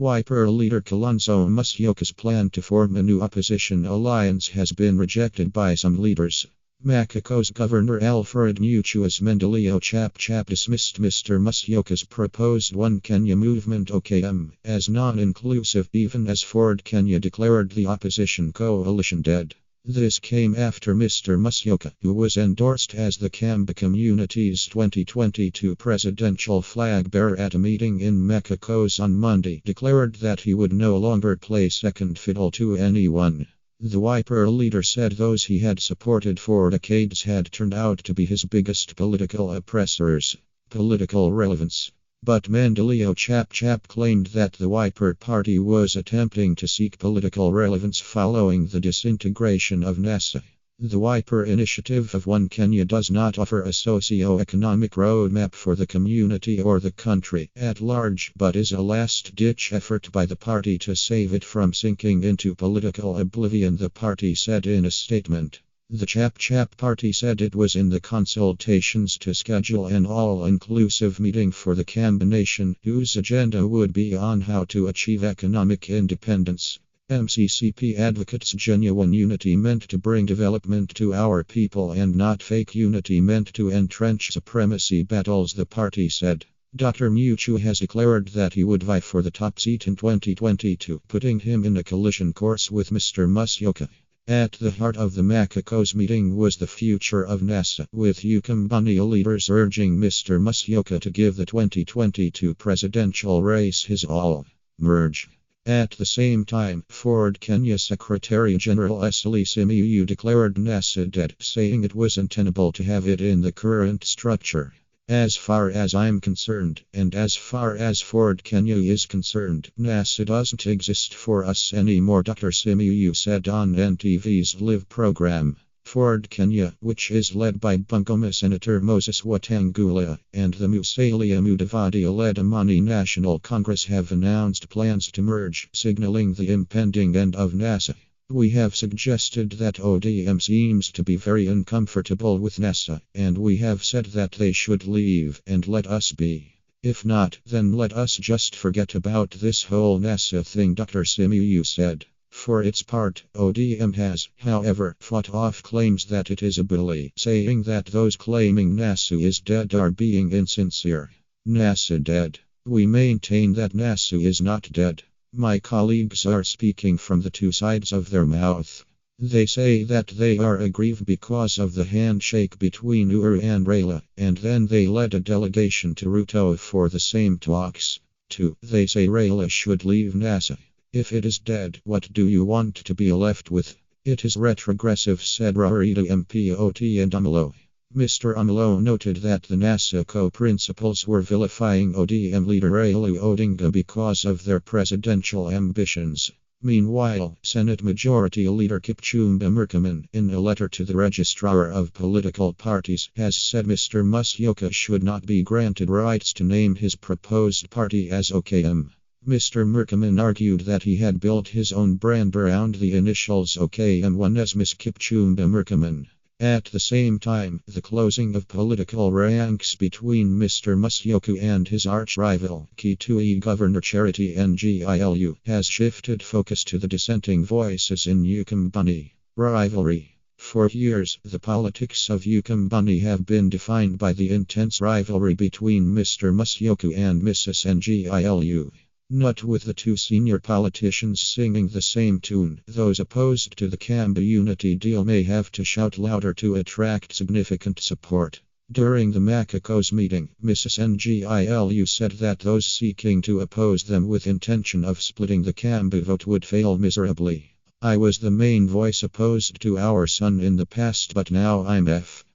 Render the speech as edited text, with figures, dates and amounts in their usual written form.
Wiper leader Kalonzo Musyoka's plan to form a new opposition alliance has been rejected by some leaders. Machakos Governor Alfred Mutua's Maendeleo Chap Chap dismissed Mr Musyoka's proposed One Kenya movement (OKM) as non-inclusive, even as Ford Kenya declared the opposition coalition dead. This came after Mr Musyoka, who was endorsed as the Kamba community's 2022 presidential flag bearer at a meeting in Machakos on Monday, declared that he would no longer play second fiddle to anyone. The Wiper leader said those he had supported for decades had turned out to be his biggest political oppressors. Political relevance. But Maendeleo Chap Chap claimed that the Wiper party was attempting to seek political relevance following the disintegration of NASA. The Wiper initiative of One Kenya does not offer a socio-economic roadmap for the community or the country at large, but is a last-ditch effort by the party to save it from sinking into political oblivion, the party said in a statement. The Chap Chap party said it was in the consultations to schedule an all-inclusive meeting for the Kamba nation, whose agenda would be on how to achieve economic independence. MCCP advocates genuine unity meant to bring development to our people and not fake unity meant to entrench supremacy battles, the party said. Dr. Mutua has declared that he would vie for the top seat in 2022, putting him in a collision course with Mr Musyoka. At the heart of the Machakos meeting was the future of NASA, with Ukambani leaders urging Mr Musyoka to give the 2022 presidential race his all. Merge. At the same time, Ford Kenya Secretary General Esli Simiyu declared NASA dead, saying it was untenable to have it in the current structure. As far as I'm concerned, and as far as Ford Kenya is concerned, NASA doesn't exist for us anymore, Dr. Simiyu said on NTV's Live program. Ford Kenya, which is led by Bungoma Senator Moses Wetangula, and the Musalia Mudavadi-led Amani National Congress have announced plans to merge, signaling the impending end of NASA. We have suggested that ODM seems to be very uncomfortable with NASA, and we have said that they should leave and let us be. If not, then let us just forget about this whole NASA thing, Dr. Simiyu said. For its part, ODM has, however, fought off claims that it is a bully, saying that those claiming NASA is dead are being insincere. NASA dead. We maintain that NASA is not dead. My colleagues are speaking from the two sides of their mouth. They say that they are aggrieved because of the handshake between Uhuru and Raila, and then they led a delegation to Ruto for the same talks. 2. They say Raila should leave NASA. If it is dead, what do you want to be left with? It is retrogressive, said Rarita Mpot and Amalo. Mr. Amalo noted that the NASA co-principals were vilifying ODM leader Raila Odinga because of their presidential ambitions. Meanwhile, Senate Majority Leader Kipchumba Murkomen, in a letter to the Registrar of Political Parties, has said Mr. Musyoka should not be granted rights to name his proposed party as OKM. Mr. Murkomen argued that he had built his own brand around the initials OKM, one as Miss Kipchumba Murkomen. At the same time, the closing of political ranks between Mr. Musyoka and his arch-rival, Kitui Governor Charity Ngilu, has shifted focus to the dissenting voices in Ukambani. Rivalry. For years, the politics of Ukambani have been defined by the intense rivalry between Mr. Musyoka and Mrs. Ngilu. Not with the two senior politicians singing the same tune, those opposed to the Kamba unity deal may have to shout louder to attract significant support. During the Machakos meeting, Mrs. Ngilu said that those seeking to oppose them with intention of splitting the Kamba vote would fail miserably. I was the main voice opposed to our son in the past, but now I'm F.